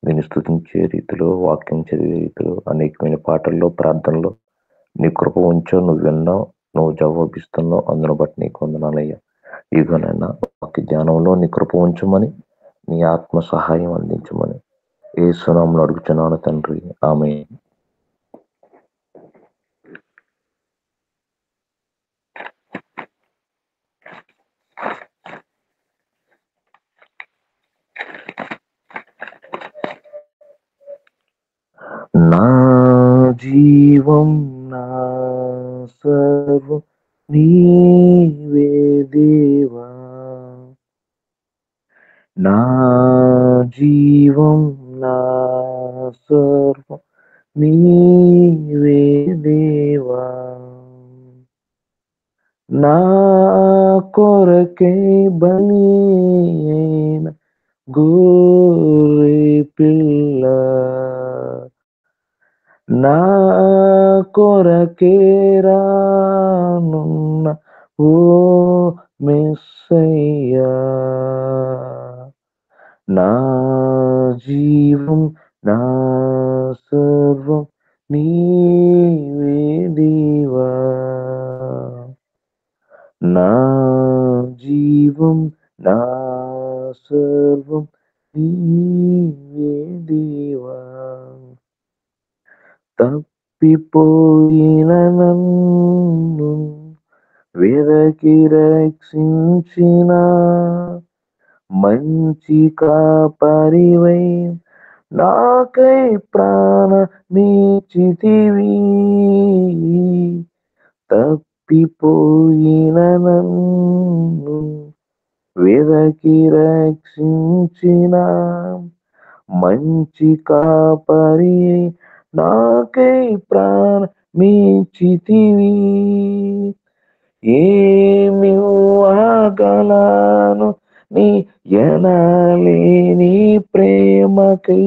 నేను స్తుతించే రీతిలో, వాక్యం చదివే రీతిలో, అనేకమైన పాటల్లో, ప్రార్థనలో నీ కృప ఉంచో, నువ్వు విన్నావు, నువ్వు జవాబిస్తున్నావు. అందును బట్టి నీకు వందనాలయ్యా. ఇదిగోనైనా వాక్య ధ్యానంలో నీ కృప ఉంచమని, నీ ఆత్మ సహాయం అందించమని యేసు నామములో అడుగుచున్నాను తండ్రి. ఆమేన్. నా జీవం నా సర్వం నీవే దేవా, నా జీవం నా సర్వం నీవే దేవా, నా కొరకే బలి అయిన గొర్రె పిల్ల, నా కొరకే రానున్న ఓ మెస్సయ్యా, నా జీవం నా సర్వం నీవే దేవా, నా జీవం నా సర్వం నీవే దేవా, తప్పిపోయిన నన్ను వెదకి రక్షించిన మంచి కాపరివై నాకై ప్రాణమిచ్చితివి, తప్పిపోయిన నన్ను వెదకి రక్షించిన మంచి కాపరి నాకై ప్రాణమిచ్చితివి, ఏమివ్వగలను నీ ఎనలేని ప్రేమకై,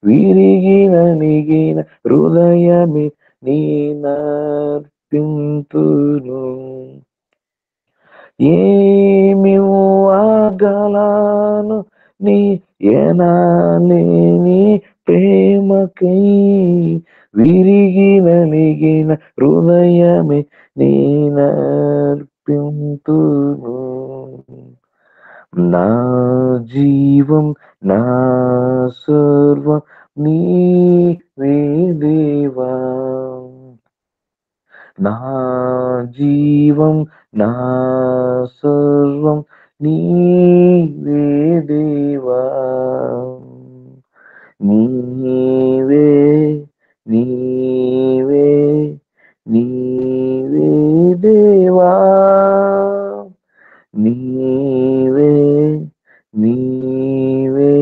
విరిగి నలిగిన హృదయమే నీ నర్పింతును, ఏమివ్వగలను నీ ఎనలేని ప్రేమకై, విరిగి నలిగిన హృదయమే నీ నర్పింతును, నా జీవం నా సర్వం నీవే దేవా, నా జీవం నా సర్వం నీవే దేవా, నీవే నీవే నీవే దేవా, నీవే నీవే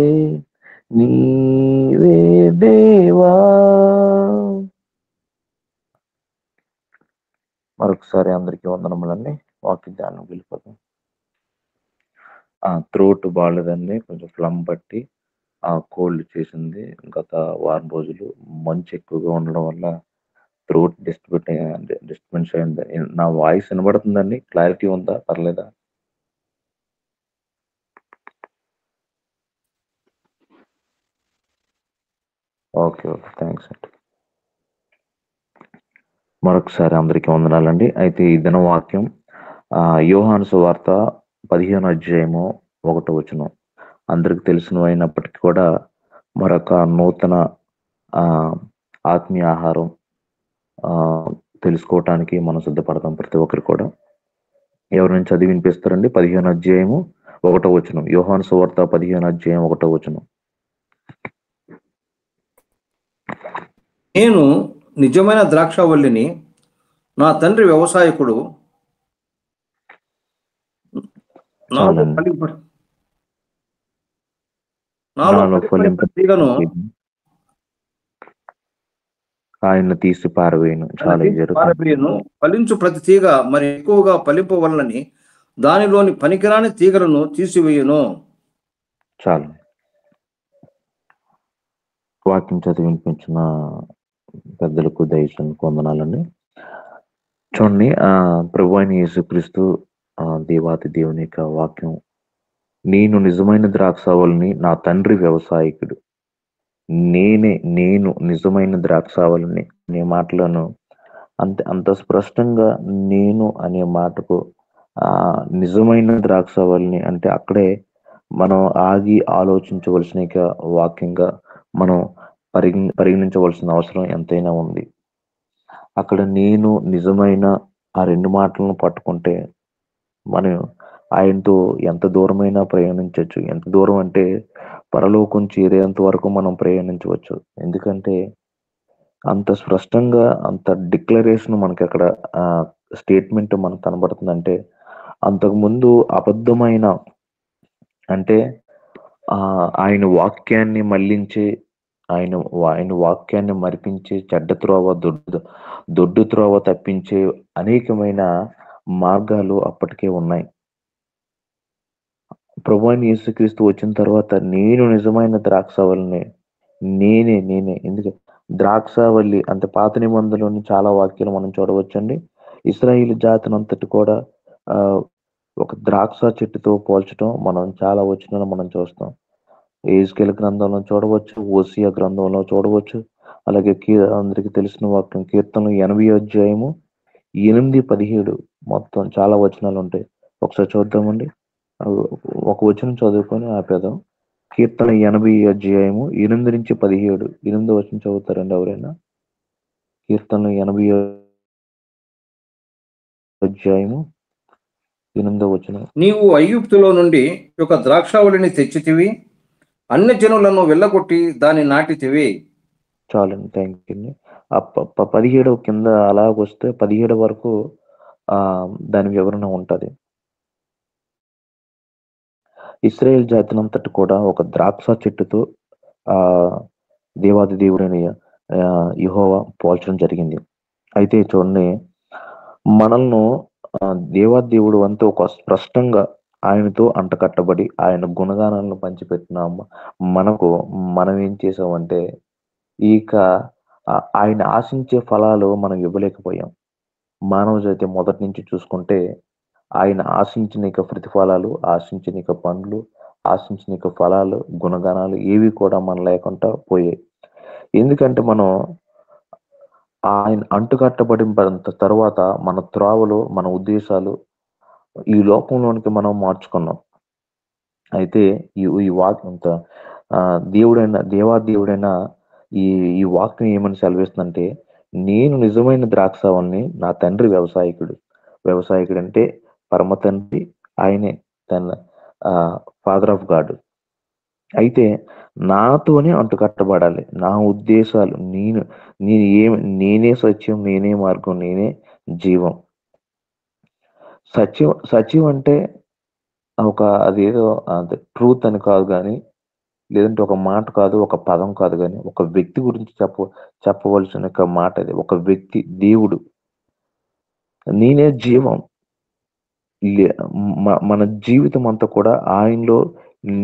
నీవే దేవా. మరొకసారి అందరికీ వందనములండి. వాక్య ధ్యానం వెళ్ళిపోతాం. త్రోట్ బాగాలేదండి, కొంచెం ఫ్లమ్ బట్టి కోల్డ్ చేసింది. గత వారం రోజులు మంచు ఎక్కువగా ఉండడం వల్ల త్రోట్ డిస్టర్బెన్స్ అయింది. నా వాయిస్ వినబడుతుందండి? క్లారిటీ ఉందా? పర్లేదా? ఓకే, థ్యాంక్స్ అండి. మరొకసారి అందరికీ వందనాలండి. అయితే ఈ దిన వాక్యం యోహాను సువార్త 15వ అధ్యాయము 1వ వచనం. అందరికి తెలిసినవైనప్పటికీ కూడా మరొక నూతన ఆత్మీయ ఆహారం తెలుసుకోవటానికి మనం సిద్ధపడతాం ప్రతి ఒక్కరు కూడా. ఎవరైనా చదివి వినిపిస్తారండి? 15వ అధ్యాయము 1వ వచనం. యోహాను సువార్త 15వ అధ్యాయం 1వ వచనం. నేను నిజమైన ద్రాక్షవల్లిని, నా తండ్రి వ్యవసాయకుడు, ఆయన తీసి పారవేయను. ఫలించు ప్రతి తీగ మరి ఎక్కువగా ఫలింపవలనని దానిలోని పనికిరాని తీగలను తీసివేయును. చాలు. వాక్యం చదివి వినిపించిన పెద్దలకు దయచేసి వందనాలండి. చూడండి, ప్రభు అయిన యేసుక్రీస్తు దేవాతి దేవుని యొక్క వాక్యం, నేను నిజమైన ద్రాక్షావల్లిని, నా తండ్రి వ్యవసాయకుడు. నేను నిజమైన ద్రాక్షావళిని అనే మాటలను అంత స్పష్టంగా నేను అనే మాటకు నిజమైన ద్రాక్షావళిని అంటే అక్కడే మనం ఆగి ఆలోచించవలసిన వాక్యంగా మనం పరిగణించవలసిన అవసరం ఎంతైనా ఉంది. అక్కడ నేను నిజమైన ఆ రెండు మాటలను పట్టుకుంటే మనం ఆయనతో ఎంత దూరమైనా ప్రయాణించవచ్చు. ఎంత దూరం అంటే పరలోకం చేరేంత వరకు మనం ప్రయాణించవచ్చు. ఎందుకంటే అంత స్పష్టంగా అంత డిక్లరేషన్ మనకి అక్కడ స్టేట్మెంట్ మనకు కనబడుతుందంటే అంతకుముందు అబద్ధమైన అంటే ఆయన వాక్యాన్ని మళ్లించి ఆయన వాక్యాన్ని మరిపించి చెడ్డ త్రోవ దొడ్డు త్రోవ తప్పించే అనేకమైన మార్గాలు అప్పటికే ఉన్నాయి. ప్రభువైన యేసుక్రీస్తు వచ్చిన తర్వాత నేను నిజమైన ద్రాక్షావళిని నేనే ఎందుకంటే ద్రాక్షావళి అంటే పాత నిబంధనలోని చాలా వాక్యాలు మనం చూడవచ్చండి. ఇశ్రాయేలు జాతినంతటి కూడా ఒక ద్రాక్ష చెట్టుతో పోల్చడం మనం చాలా వచనాలు మనం చూస్తాం. యెహెజ్కేలు గ్రంథంలో చూడవచ్చు, హోషేయ గ్రంథంలో చూడవచ్చు. అలాగే అందరికి తెలిసిన వాక్యం కీర్తనలు 80 అధ్యాయము 8, 17 మొత్తం చాలా వచనాలు ఉంటాయి. ఒకసారి చూద్దామండి. ఒక వచనం చదువుకొని ఆపేద్దాం. కీర్తన 80 అధ్యాయము 8 నుంచి 17. 8వ వచనం చదువుతారండి ఎవరైనా? కీర్తన 80 అధ్యాయము 8వ వచనం. నీవు ఐగుప్తులో నుండి ఒక ద్రాక్షావళిని తెచ్చితివి, అన్య జనులను వెళ్ళగొట్టి దాన్ని నాటితివి. చాలండి, థ్యాంక్ యూ. 17 కింద అలాగొస్తే 17 వరకు దాని వివరణ ఉంటది. ఇశ్రాయేల్ జాతినంతటి కూడా ఒక ద్రాక్ష చెట్టుతో దేవాది దేవుడైన యెహోవా పోల్చడం జరిగింది. అయితే చూడండి, మనల్ని దేవాది దేవుడు అంతా ఒక స్పష్టంగా ఆయనతో అంటకట్టబడి ఆయన గుణగానాలను పంచిపెట్టినాము. మనం ఏం చేసామంటే ఇక ఆయన ఆశించే ఫలాలు మనం ఇవ్వలేకపోయాం. మానవ జాతి మొదటి నుంచి చూసుకుంటే ఆయన ఆశించిన ప్రతిఫలాలు, ఆశించిన పనులు, ఆశించిన ఫలాలు, గుణగణాలు ఏవి కూడా మనం లేకుండా పోయాయి. ఎందుకంటే మనం ఆయన అంటుకట్టబడిన తర్వాత మన త్రోవలు, మన ఉద్దేశాలు ఈ లోకంలోనికి మనం మార్చుకున్నాం. అయితే ఈ వాక్యంతో దేవాదేవుడైన ఈ వాక్యం ఏమని సెలవిస్తుందంటే, నేను నిజమైన ద్రాక్షావళిని, నా తండ్రి వ్యవసాయకుడు అంటే పరమ తండ్రి ఆయనే, తన ఫాదర్ ఆఫ్ గాడ్. అయితే నాతోనే అంటుకట్టబడాలి. నా ఉద్దేశాలు నేనే సత్యం, నేనే మార్గం, నేనే జీవం. సత్యం అంటే అదేదో ట్రూత్ అని కాదు కానీ, లేదంటే ఒక మాట కాదు, ఒక పదం కాదు కానీ, ఒక వ్యక్తి గురించి చెప్పవలసిన మాట అది. ఒక వ్యక్తి, దేవుడు. నేనే జీవం. మన జీవితం అంతా కూడా ఆయనలో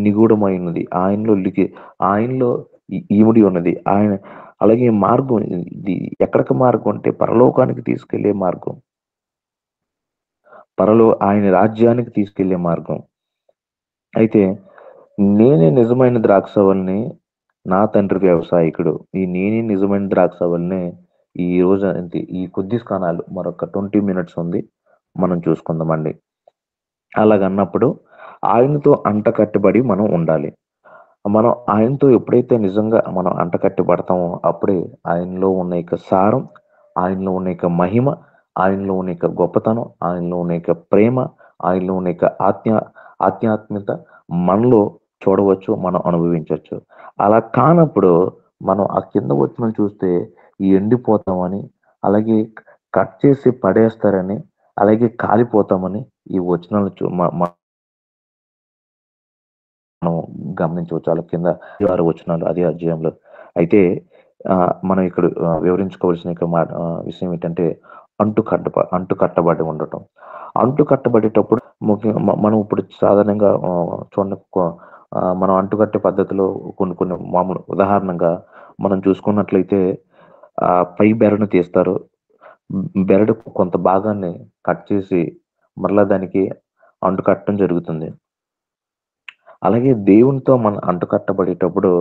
నిగూఢమైనది, ఆయనలో ఇమిడి ఉన్నది. ఆయన అలాగే మార్గం, ఇది ఎక్కడికి మార్గం అంటే పరలోకానికి తీసుకెళ్లే మార్గం, ఆయన రాజ్యానికి తీసుకెళ్లే మార్గం. అయితే నేనే నిజమైన ద్రాక్షావళిని, నా తండ్రి వ్యవసాయకుడు. నేనే నిజమైన ద్రాక్షావళిని. ఈ రోజు ఈ కొద్ది స్థానాలు మరొక 20 minutes ఉంది, మనం చూసుకుందామండి. అలాగన్నప్పుడు ఆయనతో అంటకట్టబడి మనం ఉండాలి. మనం ఆయనతో ఎప్పుడైతే నిజంగా మనం అంటకట్టబడతామో అప్పుడే ఆయనలో ఉన్న సారం, ఆయనలో ఉన్న మహిమ, ఆయనలో ఉన్న గొప్పతనం, ఆయనలో ఉన్న ప్రేమ, ఆయనలో ఉన్న ఆధ్యాత్మికత మనలో చూడవచ్చు, మనం అనుభవించవచ్చు. అలా కానప్పుడు మనం ఆ కింద వచ్చిన చూస్తే ఎండిపోతామని, అలాగే కట్ చేసి పడేస్తారని, అలాగే కాలిపోతామని ఈ వచనాలు మనం గమనించవచ్చు. అలా కింద 6 వచనాలు అదే అధ్యాయంలో. అయితే మనం ఇక్కడ వివరించుకోవాల్సిన విషయం ఏంటంటే అంటుకట్టబడి ఉండటం. అంటుకట్టబడేటప్పుడు ముఖ్యంగా మనం ఇప్పుడు సాధారణంగా చూడండి, మనం అంటుకట్టే పద్ధతిలో కొన్ని మామూలు ఉదాహరణగా మనం చూసుకున్నట్లయితే పై బెరడును తీస్తారు. బెరడు కొంత భాగాన్ని కట్ చేసి మరలా దానికి అంటుకట్టడం జరుగుతుంది. అలాగే దేవునితో మనం అంటుకట్టబడేటప్పుడు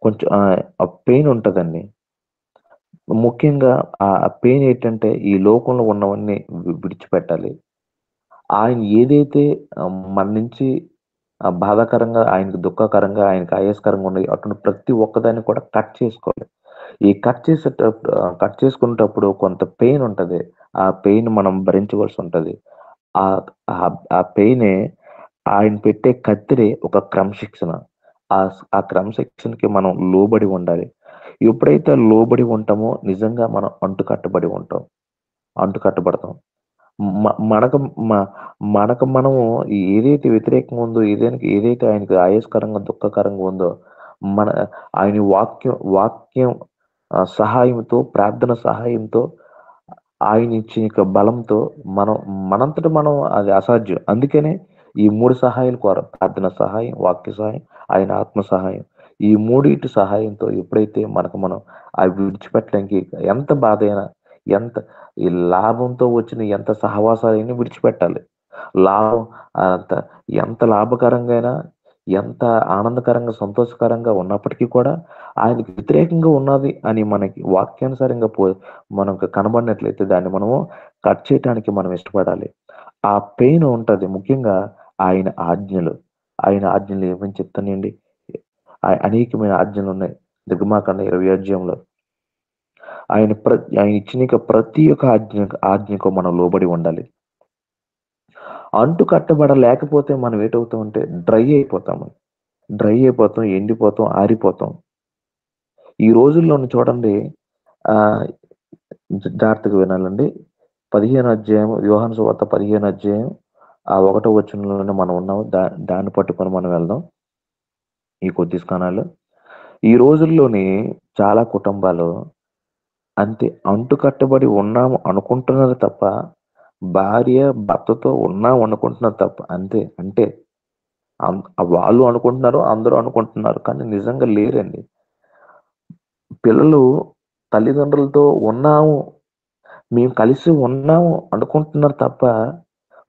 కొంచెం ఆ పెయిన్ ఉంటదండి. ముఖ్యంగా ఆ పెయిన్ ఏంటంటే ఈ లోకంలో ఉన్నవన్నీ విడిచిపెట్టాలి. ఆయన ఏదైతే మన నుంచి బాధాకరంగా, ఆయనకు దుఃఖకరంగా, ఆయనకు ఆయాసకరంగా ఉన్నాయో అటువంటి ప్రతి ఒక్కదాన్ని కూడా కట్ చేసుకోవాలి. ఈ కట్ చేసుకునేటప్పుడు కొంత పెయిన్ ఉంటది. ఆ పెయిన్ మనం భరించవలసి ఉంటది. ఆహ్, ఆ పెయినే ఆయన పెట్టే కత్తిరే ఒక క్రమశిక్షణ. ఆ క్రమశిక్షణకి మనం లోబడి ఉండాలి. ఎప్పుడైతే లోబడి ఉంటామో నిజంగా మనం అంటుకట్టబడి ఉంటాం. అంటుకట్టబడతాం. మ మనకు మ మనకు మనము ఏదైతే వ్యతిరేకంగా ఉందో, ఏదైతే ఆయనకి ఆయాసకరంగా, దుఃఖకరంగా ఉందో, మన ఆయన వాక్యం సహాయంతో, ప్రార్థన సహాయంతో, ఆయన ఇచ్చిన యొక్క బలంతో మనం మనంతట మనం అది అసాధ్యం. అందుకనే ఈ 3 సహాయాలు ప్రార్థన సహాయం, వాక్య సహాయం, ఆయన ఆత్మ సహాయం. ఈ మూడిటి సహాయంతో ఎప్పుడైతే మనకు మనం అవి విడిచిపెట్టడానికి ఎంత బాధైనా, ఎంత ఈ లాభంతో వచ్చిన ఎంత సహవాసాలైనా విడిచిపెట్టాలి. లాభం అంత ఎంత లాభకరంగా అయినా, ఎంత ఆనందకరంగా, సంతోషకరంగా ఉన్నప్పటికీ కూడా ఆయనకి వ్యతిరేకంగా ఉన్నది అని మనకి వాక్యానుసారంగా మనకు కనబడినట్లయితే దాన్ని మనము కట్ చేయటానికి మనం ఇష్టపడాలి. ఆ పెయిన్ ఉంటది. ముఖ్యంగా ఆయన ఆజ్ఞలు. ఆయన ఆజ్ఞలు ఏమని చెప్తానండి. అనేకమైన ఆజ్ఞలున్నాయి. నిర్గమాకాండ 20 అధ్యాయంలో. ఆయన ఇచ్చిన ప్రతి ఒక్క ఆజ్ఞకు మనం లోబడి ఉండాలి. అంటు కట్టబడలేకపోతే మనం ఏటవుతామంటే డ్రై అయిపోతాము. డ్రై అయిపోతాం, ఎండిపోతాం, ఆరిపోతాం. ఈ రోజుల్లోని చూడండి ఆహ్, జాగ్రత్తగా వినాలండి. 15 అధ్యాయం యోహాను సువార్త 15 అధ్యాయం ఆ 1 వచనంలోనే మనం ఉన్నాం. దాన్ని పట్టుకొని మనం వెళ్దాం. ఈ కొద్ది స్థానాలు. ఈ రోజుల్లోని చాలా కుటుంబాలు అంతే అంటుకట్టబడి ఉన్నాము అనుకుంటున్నారు తప్ప, భార్య భర్తతో ఉన్నాం అనుకుంటున్నారు తప్ప అంతే. అంటే వాళ్ళు అనుకుంటున్నారు, అందరూ అనుకుంటున్నారు. కానీ నిజంగా లేరండి. పిల్లలు తల్లిదండ్రులతో ఉన్నాము, మేము కలిసి ఉన్నాము అనుకుంటున్నారు తప్ప,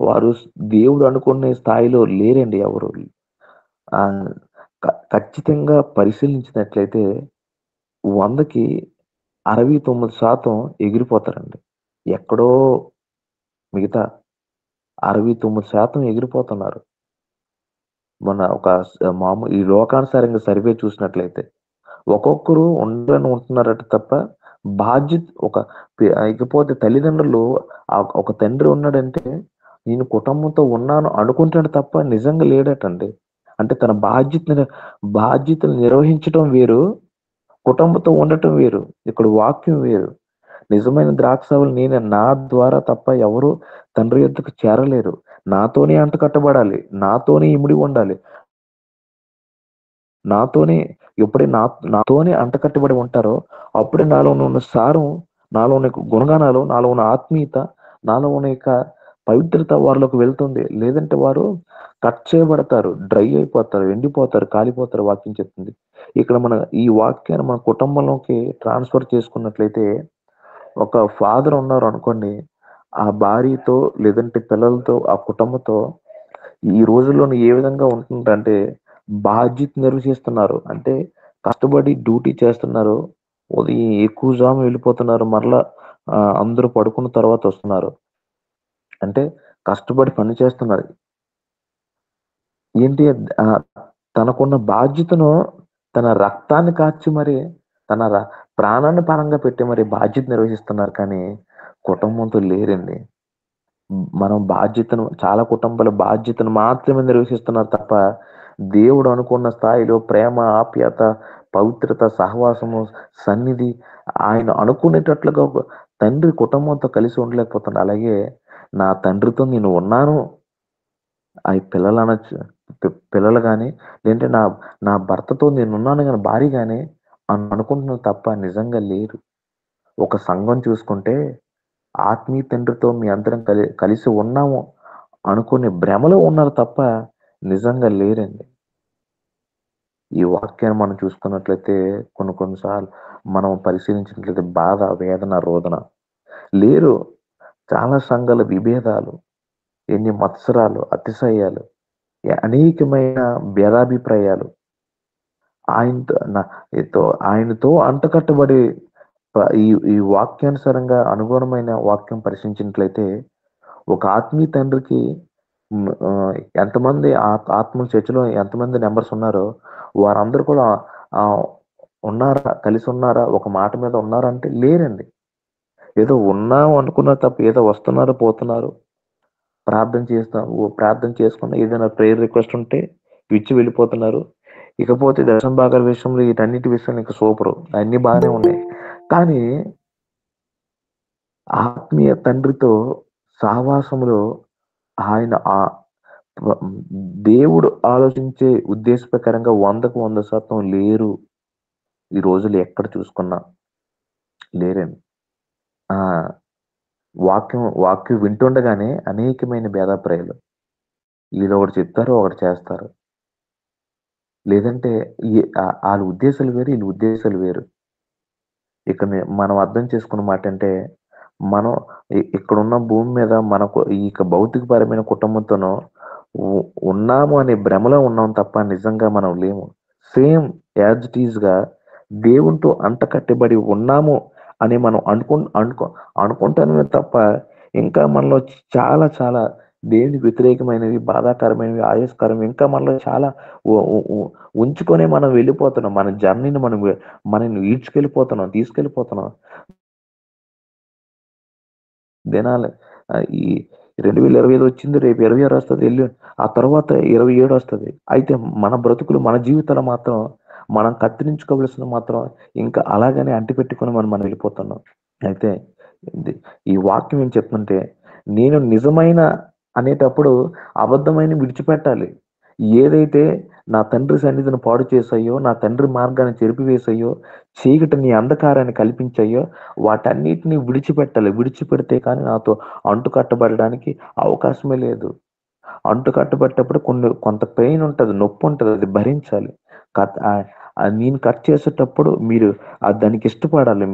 వారు దేవుడు అనుకునే స్థాయిలో లేరండి ఎవరు. ఆహ్, ఖచ్చితంగా పరిశీలించినట్లయితే 100కి 69% ఎగిరిపోతారండి. ఎక్కడో మిగతా 69% ఎగిరిపోతున్నారు. మొన్న ఒక మామూలు ఈ లోకానుసారంగా సర్వే చూసినట్లయితే. ఒక్కొక్కరు ఉండాలని ఉంటున్నారట తప్ప, బాధ్యత ఒక ఇకపోతే తల్లిదండ్రులు ఒక తండ్రి ఉన్నాడంటే, నేను కుటుంబంతో ఉన్నాను అనుకుంటాడు తప్ప నిజంగా లేడటండి. అంటే తన బాధ్యతలు నిర్వహించటం వేరు, కుటుంబంతో ఉండటం వేరు. ఇక్కడ వాక్యం వేరు. నిజమైన ద్రాక్షావళి నేనే. నా ద్వారా తప్ప ఎవరు తండ్రి యొద్దకు చేరలేరు. నాతోనే అంటుకట్టబడాలి. నాతోనే ఇమిడి ఉండాలి. నాతోనే ఎప్పుడైతే నాతోనే అంటకట్టబడి ఉంటారో, అప్పుడే నాలో ఉన్న సారం, నాలో ఉన్న గుణగణాలు, నాలో ఉన్న ఆత్మీయత, నాలో ఉన్న పవిత్రత వారిలోకి వెళ్తుంది. లేదంటే వారు కట్ చేయబడతారు, డ్రై అయిపోతారు, ఎండిపోతారు, కాలిపోతారు వాక్యం చెప్తుంది. ఇక్కడ ఈ వాక్యాన్ని మన కుటుంబంలోకి ట్రాన్స్‌ఫర్ చేసుకున్నట్లయితే, ఒక ఫాదర్ ఉన్నారు అనుకోండి, ఆ భార్యతో లేదంటే పిల్లలతో, ఆ కుటుంబంతో ఈ రోజుల్లోని ఏ విధంగా ఉంటుందంటే, బాధ్యత నిర్వహిస్తున్నారు. అంటే కష్టపడి డ్యూటీ చేస్తున్నారు. ఉదయం ఎక్కువ జాము వెళ్ళిపోతున్నారు. మరలా అందరూ పడుకున్న తర్వాత వస్తున్నారు. అంటే కష్టపడి పని చేస్తున్నారు. ఏంటి ఆహ్, తనకున్న బాధ్యతను తన రక్తాన్ని కార్చి మరి, తన ప్రాణాన్ని పణంగా పెట్టి మరి బాధ్యత నిర్వహిస్తున్నారు కానీ, కుటుంబంతో లేరండి. మనం చాలా కుటుంబాలు బాధ్యతను మాత్రమే నిర్వహిస్తున్నారు తప్ప, దేవుడు అనుకున్న స్థాయిలో ప్రేమ, ఆప్యాయత, పవిత్రత, సహవాసము, సన్నిధి ఆయన అనుకునేటట్లుగా ఒక తండ్రి కుటుంబంతో కలిసి ఉండలేకపోతున్నాడు. అలాగే నా తండ్రితో నేను ఉన్నాను. అయి పిల్లలు అనొచ్చు. పిల్లలు గాని, లేదంటే నా నా భర్తతో నేనున్నాను గాని భార్య గాని అనుకుంటున్నారు తప్ప నిజంగా లేరు. ఒక సంఘం చూసుకుంటే ఆత్మీయ తండ్రితో మీ అందరం కలిసి ఉన్నాము అనుకునే భ్రమలో ఉన్నారు తప్ప నిజంగా లేరండి. ఈ వాక్యాన్ని మనం చూసుకున్నట్లయితే కొన్ని కొన్ని సార్లు మనం పరిశీలించినట్లయితే బాధ, వేదన, రోదన లేరు. చాలా సంఘాల విభేదాలు, ఎన్ని మత్సరాలు, అతిశయాలు, అనేకమైన భేదాభిప్రాయాలు. ఆయనతో అంటకట్టబడి ఈ ఈ వాక్యానుసారంగా అనుగుణమైన వాక్యం పరిశీలించినట్లయితే ఒక ఆత్మీయ తండ్రికి ఎంతమంది ఆత్మ చర్చిలో ఎంతమంది నెంబర్స్ ఉన్నారో వారందరూ కూడా ఆ, ఉన్నారా, కలిసి ఉన్నారా, ఒక మాట మీద ఉన్నారా అంటే లేరండి. ఏదో ఉన్నాం అనుకున్నారు తప్ప ఏదో వస్తున్నారు పోతున్నారు, ప్రార్థన చేసుకున్న ఏదైనా ప్రేయర్ రిక్వెస్ట్ ఉంటే ఇచ్చి వెళ్ళిపోతున్నారు. ఇకపోతే దర్శన భాగాల విషయంలో వీటన్నిటి విషయంలో ఇంకా సూపర్, అన్ని బాగానే ఉన్నాయి. కానీ ఆత్మీయ తండ్రితో సహవాసములో ఆయన దేవుడు ఆలోచించే ఉద్దేశ ప్రకారంగా 100% లేరు. ఈ రోజులు ఎక్కడ చూసుకున్నా లేరండి. ఆ వాక్యం వింటుండగానే అనేకమైన భేదాభిప్రాయాలు, వీళ్ళు ఒకటి చెప్తారు ఒకటి చేస్తారు, లేదంటే వాళ్ళ ఉద్దేశాలు వేరు వీళ్ళ ఉద్దేశాలు వేరు. ఇక్కడ మనం అర్థం చేసుకున్న మాట అంటే మనం ఇక్కడున్న భూమి మీద మనకు ఈ భౌతికపరమైన కుటుంబంతోనో ఉన్నాము అనే భ్రమలో ఉన్నాం తప్ప నిజంగా మనం లేము. సేమ్ యాజ్ ఇట్ ఈజ్ గా దేవునితో అంటకట్టబడి ఉన్నాము అని మనం అనుకుంటామే తప్ప ఇంకా మనలో చాలా చాలా దేవునికి వ్యతిరేకమైనవి, బాధాకరమైనవి, ఆయాస్కరమైనవి ఇంకా మనలో చాలా ఉంచుకొని మనం వెళ్ళిపోతున్నాం. మన జర్నీని మనల్ని తీసుకెళ్ళిపోతున్నాం. దినాలు ఈ 2025 వచ్చింది, రేపు 26 వస్తుంది, ఆ తర్వాత 27 వస్తుంది. అయితే మన బ్రతుకులు మన జీవితాలు మాత్రం మనం కత్తిరించుకోవలసిన మాత్రం ఇంకా అలాగనే అంటిపెట్టుకుని మనం వెళ్ళిపోతున్నాం. అయితే ఈ వాక్యం ఏం చెప్తుంటే నేను నిజమైన అనేటప్పుడు అబద్ధమైన విడిచిపెట్టాలి. ఏదైతే నా తండ్రి సన్నిధిని పాడు చేశాయో, నా తండ్రి మార్గాన్ని చెరిపివేశాయో, చీకటిని అంధకారాన్ని కల్పించాయో వాటన్నిటిని విడిచిపెట్టాలి. విడిచిపెడితే కానీ నాతో అంటు కట్టబడడానికి అవకాశమే లేదు. అంటు కట్టబట్టేటప్పుడు కొంత పెయిన్ ఉంటుంది, నొప్పి ఉంటుంది, అది భరించాలి. నేను కట్ చేసేటప్పుడు మీరు దానికి ఇష్టపడాలి,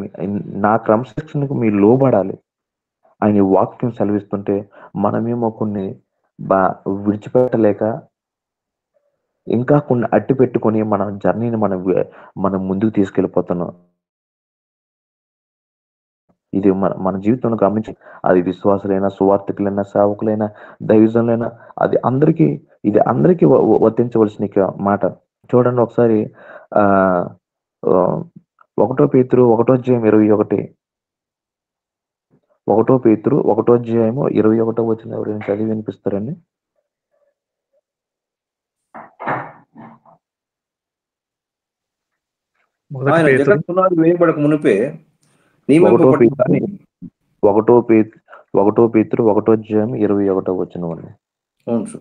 నా క్రమశిక్షణకు మీరు లోబడాలి ఆయన వాక్యం సెలవిస్తుంటే మనమేమో కొన్ని విడిచిపెట్టలేక ఇంకా కొన్ని అట్టి పెట్టుకొని మన జర్నీని మనం ముందుకు తీసుకెళ్ళిపోతున్నాం. ఇది మన జీవితంలో గమనించి అది విశ్వాసులైనా, సువార్థికులైనా, సేవకులైనా, దైవజనులైనా ఇది అందరికీ వర్తించవలసిన మాట. చూడండి ఒకసారి 1 పేతురు 1:21, 1 పేతురు 1:21 ఎవరైనా చదివి వినిపిస్తారండి? ఆయన జగత్ పునాది వేయబడక మునిపే 1 పేతురు 1:21. అవును.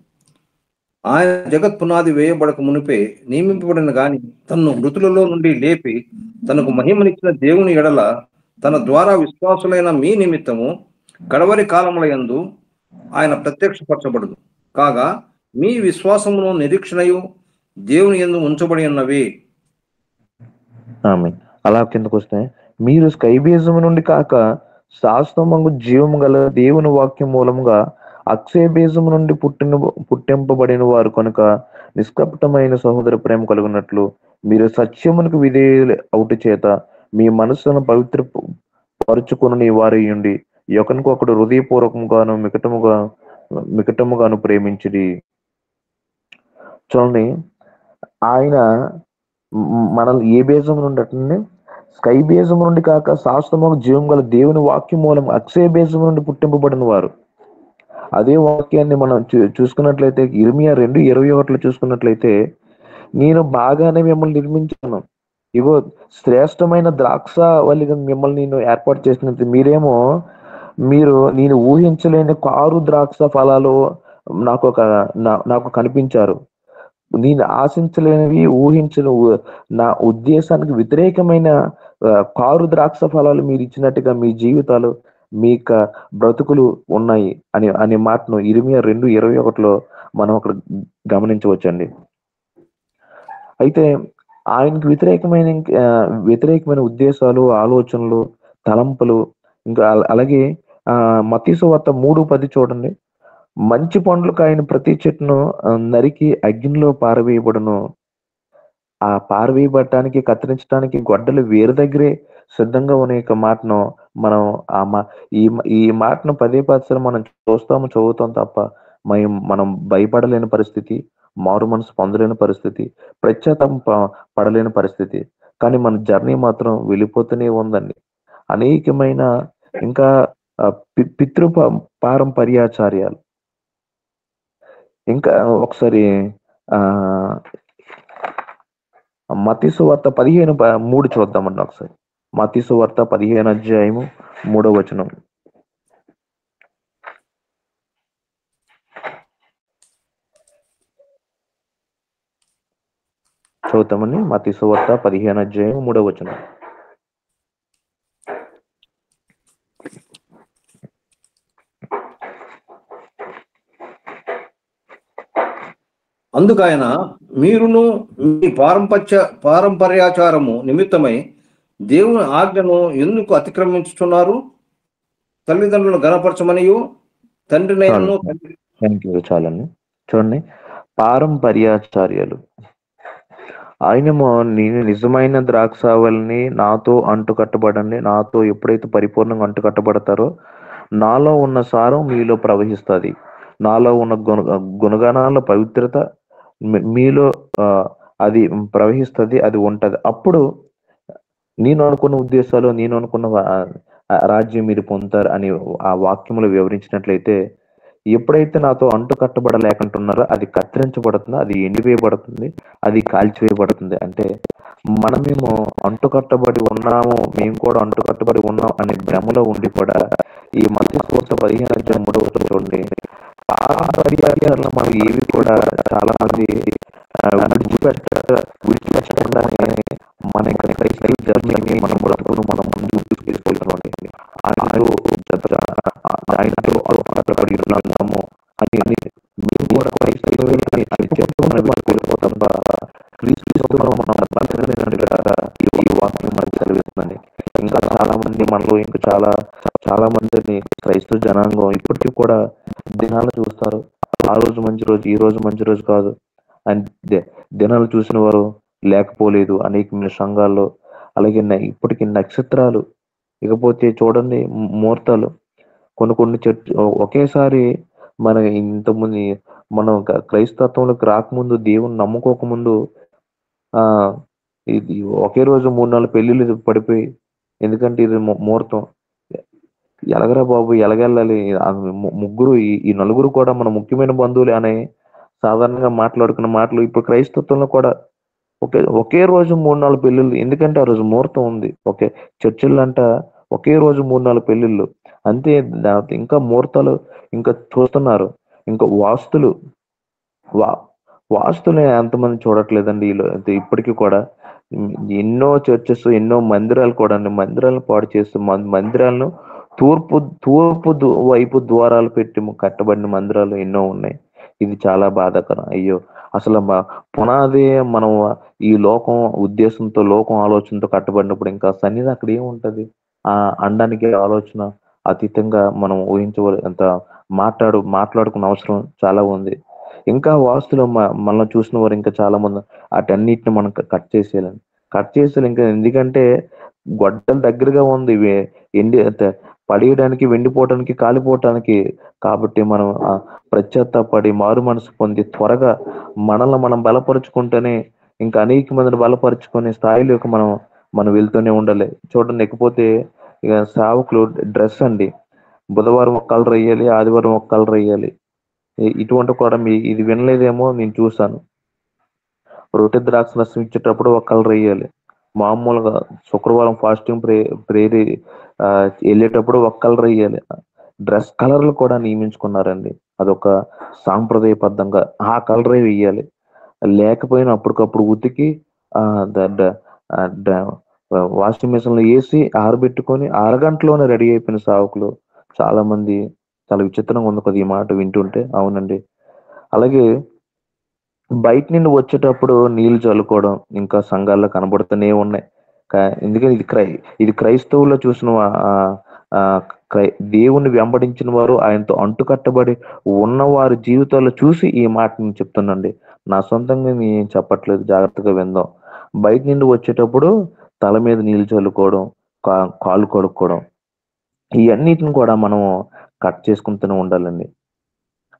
ఆయన జగత్ పునాది వేయబడక మునిపే నియమింపబడిన గాని తన్ను మృతులలో నుండి లేపి తనకు మహిమనిచ్చిన దేవుని ఎడల తన ద్వారా విశ్వాసులైన మీ నిమిత్తము కడవరి కాలములయందు ఆయన ప్రత్యక్షపరచబడును కాగా మీ విశ్వాసమును నిరీక్షణయు దేవుని యందు ఉంచబడి ఉన్నవి. అలా కిందకు వస్తే మీరు స్కైబీజము నుండి కాక శాశ్వతము జీవము గల దేవుని వాక్యం మూలముగా అక్షయ బీజము నుండి పుట్టింపబడిన వారు కనుక నిష్కపటమైన సహోదర ప్రేమ కలుగునట్లు మీరు సత్యమునకు విధేయులు అవుటి చేత మీ మనస్సును పవిత్ర పరుచుకుని వారి ఉండి ఒకరికొకడు హృదయపూర్వకంగాను మికటముగాను ప్రేమించుడి. చూడండి, ఆయన మనల్ని ఏ బీజం నుండి అట్లండి, స్కై బీజం నుండి కాక శాశ్వతము జీవం గల దేవుని వాక్యం మూలం అక్షయ బీజం నుండి పుట్టింపబడిన వారు. అదే వాక్యాన్ని మనం చూసుకున్నట్లయితే ఇర్మియా 2:21 చూసుకున్నట్లయితే నేను బాగానే మిమ్మల్ని నిర్మించాను, ఇగో శ్రేష్టమైన ద్రాక్ష వల్లిగా మిమ్మల్ని నేను ఏర్పాటు చేసినట్టు మీరు నేను ఊహించలేని కారు ద్రాక్ష ఫలాలు నాకు కనిపించారు. నేను ఆశించలేనివి, ఊహించని, నా ఉద్దేశానికి వ్యతిరేకమైన కారు ద్రాక్ష ఫలాలు మీరు ఇచ్చినట్టుగా మీ జీవితాలు, మీ బ్రతుకులు ఉన్నాయి అనే మాటను ఇర్మియా 2:21 మనం అక్కడ గమనించవచ్చండి. అయితే ఆయనకు వ్యతిరేకమైన ఉద్దేశాలు, ఆలోచనలు, తలంపులు ఇంకా అలాగే మత్తయి సువార్త 3:10 చూడండి, మంచి పండ్లకు ఆయన ప్రతి చెట్టును నరికి అగ్నిలో పారవేయబడును. ఆ పారవేయబడటానికి కత్తిరించడానికి గొడ్డలు వేరు దగ్గరే సిద్ధంగా ఉన్న యొక్క మాటను మనం ఆ మా ఈ మాటను పదే పదే మనం చూస్తాము చదువుతాం తప్ప మనం భయపడలేని పరిస్థితి, మారు మనసు పొందలేని పరిస్థితి, పశ్చాత్తాపం పడలేని పరిస్థితి. కానీ మన జర్నీ మాత్రం వెళ్ళిపోతూనే ఉందండి. అనేకమైన ఇంకా పితృ పారంపర్యాచార్యాలు. ఇంకా ఒకసారి మత్తయి సువార్త 15:3 చూద్దామండి ఒకసారి. మత్తయి సువార్త 15 అధ్యాయము 3వ వచనం. చదువుతామండి. మత్తయి సువార్త 15 అధ్యాయం 3వ వచనం. అందుకైన మీరును మీ పారంపర్యాచారము నిమిత్తమై దేవుని ఆజ్ఞను ఎందుకు అతిక్రమించుతున్నారు? తల్లిదండ్రులను గణపరచమనియు తండ్రినైనను చాలండి. చూడండి, పారంపర్యాచార్యాలు. ఆయనేమో నేను నిజమైన ద్రాక్షావళిని, నాతో అంటుకట్టబడండి, నాతో ఎప్పుడైతే పరిపూర్ణంగా అంటుకట్టబడతారో నాలో ఉన్న సారం మీలో ప్రవహిస్తుంది, నాలో ఉన్న గుణగణాల పవిత్రత మీలో అది ప్రవహిస్తుంది, అది ఉంటది. అప్పుడు నేను అనుకున్న ఉద్దేశాలు, నేను అనుకున్న రాజ్యం మీరు పొందుతారు అని ఆ వాక్యములు వివరించినట్లయితే, ఎప్పుడైతే నాతో అంటు కట్టబడలేకుంటున్నారో అది కత్తిరించబడుతుంది, అది ఎండివేయబడుతుంది, అది కాల్చివేయబడుతుంది. అంటే మనమేమో అంటు కట్టబడి ఉన్నాము, మేము కూడా అంటు కట్టబడి ఉన్నాం అనే భ్రమలో ఉండి కూడా ఈ మత్తయి సువార్త 15:3 చూడండి, పారంపర్యాచారాలు మనం ఏవి కూడా చాలా మంది విడిచిపెట్టకుండానే మన క్రైస్తవ జర్నీని మన బ్రతుకును మనం ముందుకు తీసుకెళ్తున్నామండి. ఆయనతో కట్టబడి ఉన్నాము అని మేము కూడా క్రైస్తవులని అని చెప్పుకుని మనకు వెళ్ళిపోతాం. క్రీస్తులో మనం బతకలేనట్టుగా ఈ వాక్యం మనకు సెలవిస్తుందండి. ఇంకా చాలా మంది మనలో ఇంకా చాలా మందిని క్రైస్తవ జనాంగం ఇప్పటికీ కూడా దినాలు చూస్తారు. ఆ రోజు మంచి రోజు, ఈ రోజు మంచి రోజు కాదు అని దినాలు చూసిన వారు లేకపోలేదు అనేకమైన సంఘాల్లో. అలాగే ఇప్పటికీ నక్షత్రాలు, ఇకపోతే చూడండి ముహూర్తాలు, కొన్ని చర్చ్ ఒకేసారి మన ఇంతకుముందు మనం క్రైస్తత్వంలోకి రాకముందు, దేవుని నమ్ముకోకముందు ఇది ఒకే రోజు 3-4 పెళ్లిళ్ళు పడిపోయి, ఎందుకంటే ఇది ముహూర్తం, ఎలగరా బాబు ఎలగెళ్ళాలి, ముగ్గురు ఈ నలుగురు కూడా మన ముఖ్యమైన బంధువులే అనే సాధారణంగా మాట్లాడుకున్న మాటలు ఇప్పుడు క్రైస్తత్వంలో కూడా ఒకే రోజు 3-4 పెళ్లిళ్ళు, ఎందుకంటే ఆ రోజు ముహూర్తం ఉంది. చర్చిల్లో అంట ఒకే రోజు 3-4 పెళ్లిళ్ళు అంతే. ఇంకా ముహూర్తాలు ఇంకా చూస్తున్నారు. ఇంకా వాస్తులు ఎంతమంది చూడట్లేదండి ఇప్పటికీ కూడా. ఎన్నో చర్చెస్, ఎన్నో మందిరాలు కూడా మందిరాలను పాడు చేస్తూ మందిరాలను తూర్పు వైపు ద్వారాలు పెట్టి కట్టబడిన మందిరాలు ఎన్నో ఉన్నాయి. ఇది చాలా బాధాకరం. అయ్యో, అసలు పునాది మనం ఈ లోకం ఉద్దేశంతో, లోకం ఆలోచనతో కట్టబడినప్పుడు ఇంకా సన్నిధి అక్కడ ఏముంటది? అనడానికి ఆలోచన అతీతంగా మనం ఊహించవలసినంత మాట్లాడుకున్న అవసరం చాలా ఉంది. ఇంకా వాస్తులు మనల్ని చూసిన వారు ఇంకా చాలా మంది వాటన్నిటిని మనం కట్ చేసేయాలి ఇంకా. ఎందుకంటే గొడ్డల దగ్గరగా ఉంది, పడేయడానికి, వెండిపోవటానికి, కాలిపోవటానికి. కాబట్టి మనం పశ్చాత్తాపడి మారు మనసు పొంది త్వరగా మనల్ని మనం బలపరుచుకుంటేనే ఇంకా అనేక మందిని బలపరుచుకునే స్థాయిలోకి మనం వెళ్తూనే ఉండాలి. చూడండి, లేకపోతే ఇక సేవకులు డ్రెస్ అండి, బుధవారం ఒక కలర్ వేయాలి, ఆదివారం ఒక కలర్ వేయాలి. ఇటువంటి కూడా ఇది వినలేదేమో, నేను చూసాను. రొట్టె ద్రాక్ష రసం ఇచ్చేటప్పుడు ఒక కలర్ వేయాలి, మామూలుగా శుక్రవారం ఫాస్టింగ్ ప్రేయర్ వెళ్ళేటప్పుడు ఒక కలర్ వేయాలి. డ్రెస్ కలర్లు కూడా నియమించుకున్నారండి. అదొక సాంప్రదాయబద్ధంగా ఆ కలరే వేయాలి. లేకపోయినా అప్పటికప్పుడు ఉతికి వాషింగ్ మిషన్ లో వేసి ఆరబెట్టుకొని అరగంటలోనే రెడీ అయిపోయిన సేవకులు చాలా మంది. చాలా విచిత్రంగా ఉంది కదా ఈ మాట వింటుంటే. అవునండి. అలాగే బయట నుండి వచ్చేటప్పుడు నీళ్లు చల్లుకోవడం ఇంకా సంఘాల్లో కనబడుతూనే ఉన్నాయి. ఎందుకంటే ఇది క్రైస్తవుల్లో చూసిన దేవుణ్ణి వెంబడించిన వారు, ఆయనతో అంటుకట్టబడి ఉన్న వారి జీవితాల్లో చూసి ఈ మాట నేను చెప్తున్నాండి. నా సొంతంగా నేను చెప్పట్లేదు, జాగ్రత్తగా విందాం. బయట నుండి వచ్చేటప్పుడు తల మీద నీళ్లు చల్లుకోవడం, కాళ్ళు కడుక్కోవడం, ఇవన్నిటిని కూడా మనం కట్ చేసుకుంటూనే ఉండాలండి.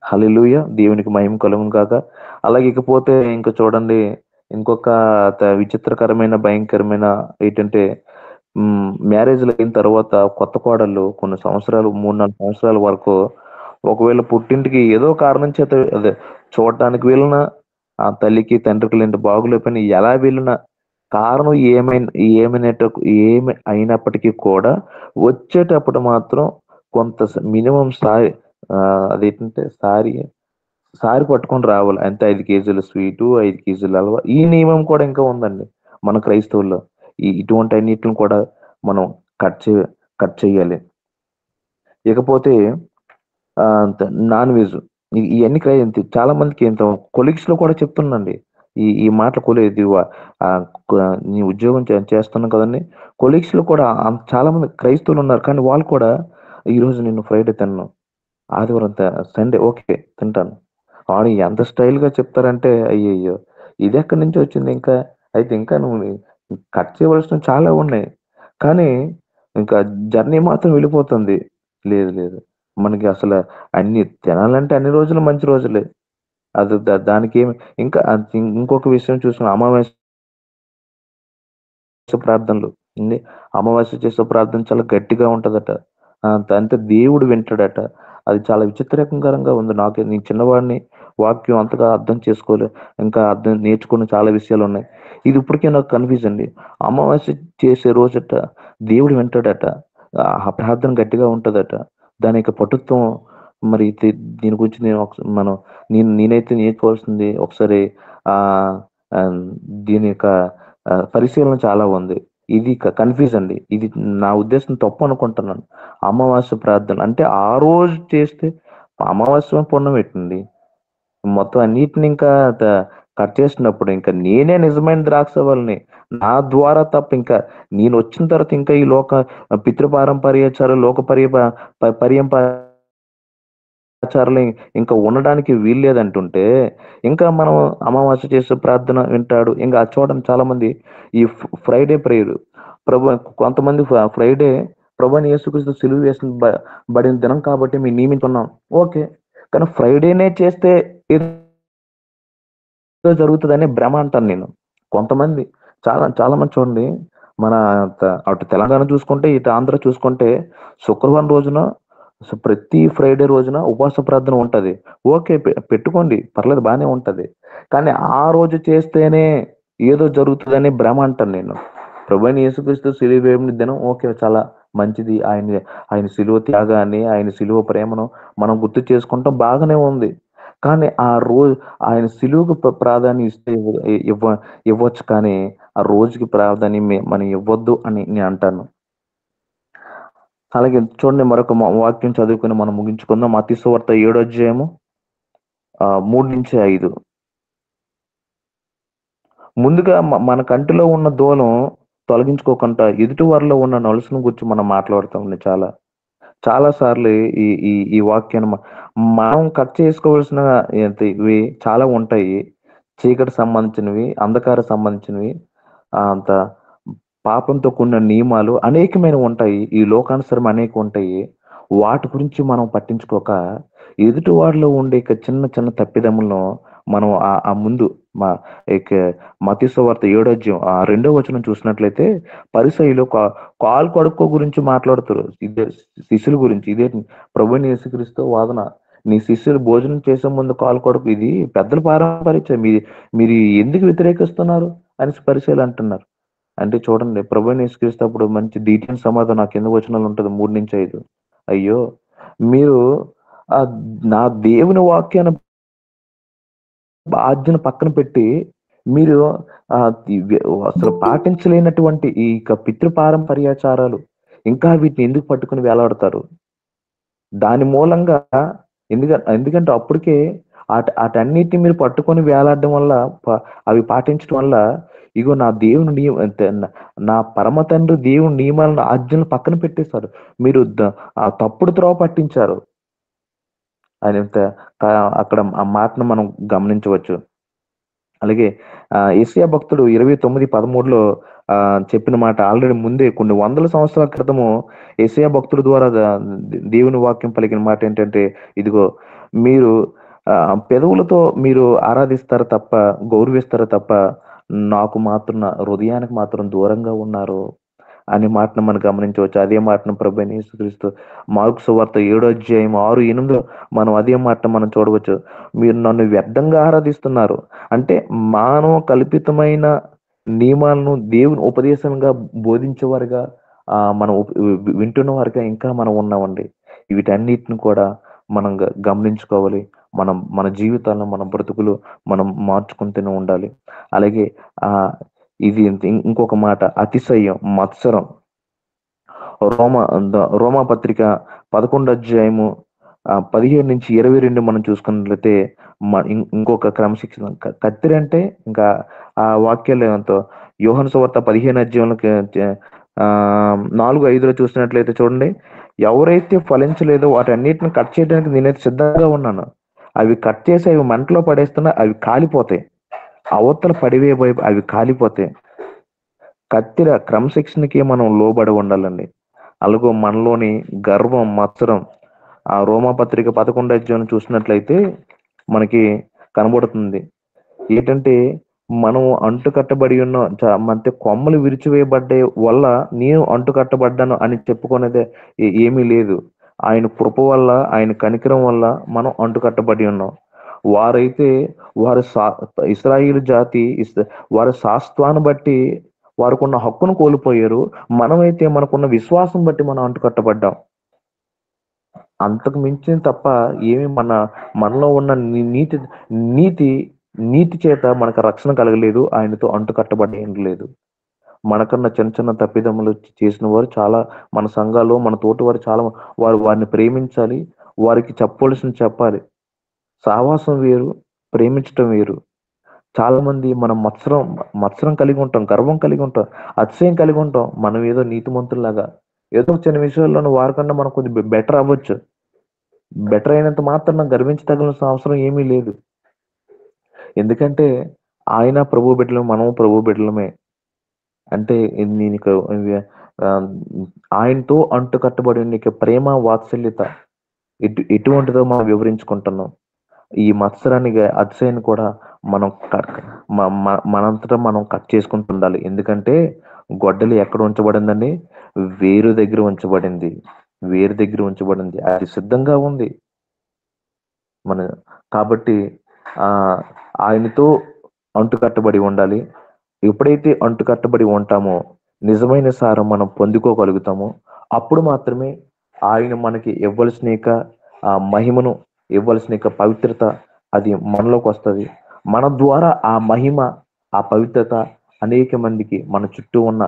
హల్లెలూయా! దేవునికి మహిమ కలుగును గాక. అలాగే ఇకపోతే ఇంక చూడండి, ఇంకొక విచిత్రకరమైన, భయంకరమైన ఏంటంటే మ్యారేజ్‌లు అయిన తర్వాత కొత్త కోడళ్ళు కొన్ని సంవత్సరాలు 3, 4 సంవత్సరాల వరకు ఒకవేళ పుట్టింటికి ఏదో కారణం చేత అదే చూడటానికి వెళ్ళినా, ఆ తల్లికి, తండ్రికి లేని బాగోలేకపోయినా ఎలా వెళ్ళినా, కారణం ఏమి అయినప్పటికీ కూడా వచ్చేటప్పుడు మాత్రం కొంత మినిమమ్ అదేంటంటే సారీ పట్టుకొని రావాలి. అంతే 5 కేజీల స్వీటు, 5 కేజీల హల్వా. ఈ నియమం కూడా ఇంకా ఉందండి మన క్రైస్తవుల్లో. ఇటువంటి అన్నిటిని కూడా మనం కట్ చే కట్ చేయాలి. ఇకపోతే నాన్ వెజ్ ఇయన్నీ చాలా మందికి కొలీగ్స్‌లో కూడా చెప్తున్నానండి. ఈ మాటలు ఆహ్, క నీ ఉద్యోగం చేస్తున్నాం కదండీ! కొలీగ్స్‌లో కూడా చాలా మంది క్రైస్తవులున్నారు. కానీ వాళ్ళు కూడా ఈరోజు నేను ఫ్రైడే తినను. ఆదివారం సండే ఓకే తింటాను. వాడు ఎంత స్టైల్‌గా చెప్తారంటే అయ్యయ్యో! ఇదెక్కడి నుంచొచ్చింది ఇంకా? అయితే ఇంకా నువ్వు కట్ చేయవలసినవి చాలా ఉన్నాయి. కానీ ఇంకా జర్నీ మాత్రం వెళ్ళిపోతుంది. లేదు లేదు. మనకి అన్ని తినాలంటే అన్ని రోజులు మంచి రోజులే. అది దానికేమి ఇంకా ఇంకొక విషయం చూసుకున్న అమావాస్య ప్రార్థనలు. ఉంది. అమావాస్య చేసే ప్రార్థన చాలా గట్టిగా ఉంటదట. అంటే దేవుడు వింటాడట. అది చాలా విచిత్రకరంగా ఉంది. నేను చిన్నవాడిని వాక్యం అంతగా అర్థం చేసుకోలే. ఇంకా నేర్చుకున్న చాలా విషయాలున్నాయి. ఇది ఇప్పటికే నాకు కన్‌ఫ్యూజ్ అండి. అమావాస్య చేసే రోజట దేవుడు వింటాడట. ఆ ప్రార్థన గట్టిగా ఉంటదట. దాని యొక్క పటుత్వం మరి దీని గురించి నేనైతే నేర్చుకోవాల్సింది ఒకసారి ఆహ్, ఆహ్, దీని యొక్క పరిశీలన చాలా ఉంది. ఇది కన్‌ఫ్యూజ్ అండి. ఇది నా ఉద్దేశం తప్పనుకుంటున్నాను. అమావాస్య ప్రార్థన అంటే ఆ రోజు చేస్తే అమావాస్య పుణ్యం ఎట్టండి? మొత్తం అన్నిటిని ఇంకా కట్ చేసినప్పుడు ఇంకా నేనే నిజమైన ద్రాక్షవల్లిని. నా ద్వారా తప్ప ఇంకా నేనొచ్చిన తర్వాత ఇంకా ఈ పితృపారంపర్యాచారాలు, లోక పర్య ప ప పర్యంపరాచారాలు ఇంకా ఉండడానికి వీల్లేదంటుంటే, ఇంకా మనం అమావాస్య చేసే ప్రార్థన వింటాడు. ఇంక అది చూడండి చాలామంది ఈ ఫ్రైడే ప్రేయరు. ప్రభు కొంతమంది ఫ్రైడే ప్రభువైన యేసుక్రీస్తు సిలువ వేసిన బడిన దినం కాబట్టి మేము నియమించుకున్నాం. ఓకే. కానీ ఫ్రైడేనే చేస్తే ఏదో జరుగుతదనే భ్రమ అంటాను నేను. కొంతమంది చాలా మంది చూడండి మన అటు తెలంగాణ చూసుకుంటే, ఇటు ఆంధ్ర చూసుకుంటే శుక్రవారం రోజున ప్రతి ఫ్రైడే రోజున ఉపవాస ప్రార్థన ఉంటది. ఓకే. పెట్టుకోండి. పర్లేదు బానే ఉంటది. కానీ ఆ రోజు చేస్తేనే ఏదో జరుగుతదనే భ్రమ అంటాను నేను. ప్రభువైన యేసుక్రీస్తు సిలువ వేయబడిన దినం ఓకే. చాలా మంచిది. ఆయన సిలువ త్యాగాన్ని, ఆయన సిలువ ప్రేమను మనం గుర్తు చేసుకుంటాం బాగానే ఉంది. కానీ ఆ ఆయన సిలువకు ప్రాధాన్యం ఇస్తే ఇవ్వచ్చు కానీ, ఆ రోజుకి ప్రాధాన్యం మనం ఇవ్వొద్దు అని నేను అంటాను. అలాగే చూడండి మరొక వాక్యం చదువుకొని మనం ముగించుకుందాం. మత్తయి సువార్త 7 అధ్యాయము 3-5. ముందుగా మన కంటిలో ఉన్న దూలం తొలగించుకోకుండా ఎదుటి వారిలో ఉన్న నలుసును గురించి మనం మాట్లాడుతామండి చాలా. చాలా సార్లు ఈ ఈ ఈ వాక్యాన్ని మనం కట్ చేసుకోవాల్సిన ఇవి చాలా ఉంటాయి. చీకటి సంబంధించినవి, అంధకార సంబంధించినవి, అంత పాపంతో కూడిన నియమాలు అనేకమైనవి ఉంటాయి. ఈ లోకానుసారం అనేకం ఉంటాయి. వాటి గురించి మనం పట్టించుకోక, ఎదుటి వారిలో ఉండే చిన్న చిన్న తప్పిదములను మనం ఆ ముందు మ ఇక మత్తయి సువార్త 7 అధ్యాయం 2వ వచనం చూసినట్లయితే పరిసయ్యులు కాలు కడుక్కో గురించి మాట్లాడుతారు. ఇదే శిష్యుల గురించి. ఇదే ప్రభువైన యేసుక్రీస్తు వాదన. నీ శిష్యులు భోజనం చేసే ముందు కాలు కడుక్కో. ఇది పెద్దల పారంపర్యం. మీరు ఎందుకు వ్యతిరేకిస్తున్నారు అనేసి పరిసయ్యులు అంటున్నారు. అంటే చూడండి ప్రభువైన యేసుక్రీస్తు అప్పుడు మంచి డీటెయిల్ సమాధానం ఆ కింద వచనాలు ఉంటది 3-5. అయ్యో! మీరు ఆహ్, నా దేవుని వాక్యాన్ని ఆజ్ఞను పక్కన పెట్టి మీరు ఆహ్, ఇవి అసలు పాటించలేనటువంటి ఈ పితృ పారంపర్యాచారాలు ఇంకా వీటిని ఎందుకు పట్టుకొని వేలాడతారు? దాని మూలంగా ఎందుకంటే అప్పటికే ఆటన్నిటిని మీరు పట్టుకొని వేలాడడం వల్ల అవి పాటించడం వల్ల ఇగో నా దేవుని నా పరమ తండ్రి దేవుని నియమాలను, ఆజ్ఞలను పక్కన పెట్టేశారు. మీరు తప్పుడు త్రోవ పట్టించారు. ఆయన అక్కడ ఆ మాటను మనం గమనించవచ్చు. అలాగే యేసయ్య భక్తుడు 29:13లో చెప్పిన మాట ఆల్రెడీ ముందే కొన్ని వందల సంవత్సరాల క్రితము యేసయ్య భక్తుడి ద్వారా దేవుని వాక్యం పలికిన మాట ఏంటంటే, ఇదిగో మీరు పెదవులతో మీరు ఆరాధిస్తారు తప్ప, గౌరవిస్తారు తప్ప, నాకు మాత్రం నా హృదయానికి మాత్రం దూరంగా ఉన్నారు అనే మాటను మనం గమనించవచ్చు. అదే మాటను ప్రభువైన యేసుక్రీస్తు మార్కు సువార్త 7:6-8 మనం అదే మాటను మనం చూడవచ్చు. మీరు నన్ను వ్యర్థంగా ఆరాధిస్తున్నారు. అంటే మానవ కల్పితమైన నియమాలను దేవుని ఉపదేశంగా బోధించేవారుగా మనం వింటున్న వారిగా ఇంకా మనం ఉన్నామండి. వీటన్నిటిని కూడా మనం గమనించుకోవాలి. మన జీవితాలను, మన బ్రతుకులు మనం మార్చుకుంటూనే ఉండాలి. అలాగే ఇది ఇంకొక మాట అతిశయం, మత్సరం. రోమా పత్రిక 11:15-22 మనం చూసుకున్నట్లయితే ఇంకొక క్రమశిక్షణ కత్తిరి అంటే ఇంకా ఆ వాక్యాలు ఎంతో యోహాను సువార్త 15 చూసినట్లయితే చూడండి, ఎవరైతే ఫలించలేదో వాటన్నిటిని కట్ చేయడానికి నేనైతే సిద్ధంగా ఉన్నాను. అవి కట్ చేసి అవి మంటలో పడేస్తున్నా అవి కాలిపోతాయి. అవతల పడివేయబోయి అవి కాలిపోతాయి. కత్తిర క్రమశిక్షణకి మనం లోబడి ఉండాలండి. అలాగో మనలోని గర్వం, మత్సరం ఆ రోమాపత్రిక 11 చూసినట్లయితే మనకి కనబడుతుంది. ఏంటంటే మనం అంటుకట్టబడి ఉన్న అంటే కొమ్మలు విరిచివేయబడ్డే వల్ల నేను అంటుకట్టబడ్డాను అని చెప్పుకునేదే ఏమీ లేదు. ఆయన కృప వల్ల, ఆయన కనికరం వల్ల మనం అంటుకట్టబడి ఉన్నాం. వారైతే వారి ఇశ్రాయేలు జాతి వారి శాస్త్వాన్ని బట్టి వారికున్న హక్కును కోల్పోయారు. మనమైతే మనకున్న విశ్వాసం బట్టి మనం అంటుకట్టబడ్డాం. అంతకు మించిన తప్ప ఏమి మనలో ఉన్న నీతి చేత మనకు రక్షణ కలగలేదు. ఆయనతో అంటుకట్టబడి ఏం లేదు. మనకన్నా చిన్న చిన్న తప్పిదములు చేసిన వారు చాలా మన సంఘాల్లో, మన తోటి వారు చాలా వారిని ప్రేమించాలి. వారికి చెప్పవలసిన చెప్పాలి. సహవాసం వేరు, ప్రేమించటం వేరు. చాలా మంది మనం మత్సరం కలిగి ఉంటాం, గర్వం కలిగి ఉంటాం, అతిశయం కలిగి ఉంటాం. మనం ఏదో నీతిమంతుల్లాగా ఏదో చిన్న విషయాల్లోనూ వారికన్నా మనం కొద్దిగా బెటర్ అవ్వచ్చు. బెటర్ అయినంత మాత్రం గర్వించదగిన అవసరం ఏమీ లేదు. ఎందుకంటే ఆయన ప్రభు బిడ్డలు, మనం ప్రభు బిడ్డలమే. అంటే నీకు ఆయనతో అంటు కట్టబడి నీకు ప్రేమ, వాత్సల్యత ఎటువంటిదో మనం వివరించుకుంటున్నాం. ఈ మత్సరాన్ని, అతిశయాన్ని కూడా మనం మనంతటా మనం కట్ చేసుకుంటూ ఉండాలి. ఎందుకంటే గొడ్డలి ఎక్కడ ఉంచబడిందండి? వేరు దగ్గర ఉంచబడింది. వేరు దగ్గర ఉంచబడింది. అది సిద్ధంగా ఉంది. కాబట్టి ఆయనతో అంటుకట్టబడి ఉండాలి. ఎప్పుడైతే అంటుకట్టబడి ఉంటామో నిజమైన సారం మనం పొందుకోగలుగుతామో అప్పుడు మాత్రమే ఆయన మనకి ఇవ్వాల్సిన మహిమను, ఇవ్వాల్సిన పవిత్రత అది మనలోకి వస్తుంది. మన ద్వారా ఆ మహిమ, ఆ పవిత్రత అనేక మందికి మన చుట్టూ ఉన్న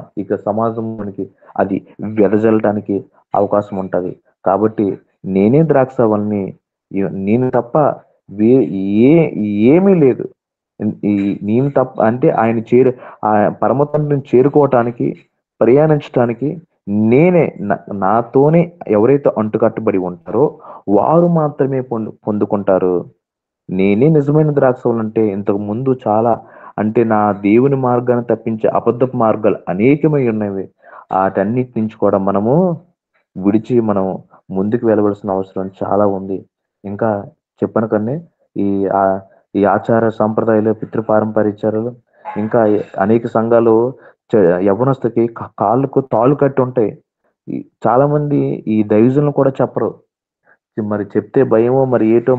సమాజంలోనికి అది వెదజల్లడానికి అవకాశం ఉంటుంది. కాబట్టి నేనే ద్రాక్షవల్లిని, నేను తప్ప ఏమీ లేదు. నేను తప్ప అంటే ఆయన పరమ తండ్రిని చేరుకోవటానికి, ప్రయాణించటానికి నేనే నాతోనే ఎవరైతే అంటుకట్టబడి ఉంటారో వారు మాత్రమే పొందుకుంటారు. నేనే నిజమైన ద్రాక్షవల్లి. అంటే ఇంతకు ముందు చాలా అంటే నా దేవుని మార్గాన్ని తప్పించే అబద్ధపు మార్గాలు అనేకమై ఉన్నవి. వాటన్నిటి నుంచి కూడా మనము విడిచి మనం ముందుకు వెళ్ళవలసిన అవసరం చాలా ఉంది. ఇంకా చెప్పను కన్నా ఈ ఆచార సంప్రదాయాలు, పితృపారంపర్యాలు ఇంకా అనేక సంఘాలు యవ్వనస్తుకి కాళ్ళకు తాళ్ళు కట్టి ఉంటాయి. చాలా మంది ఈ దైవజనులు కూడా చెప్పరు. మరి చెప్తే భయమో మరి ఏటో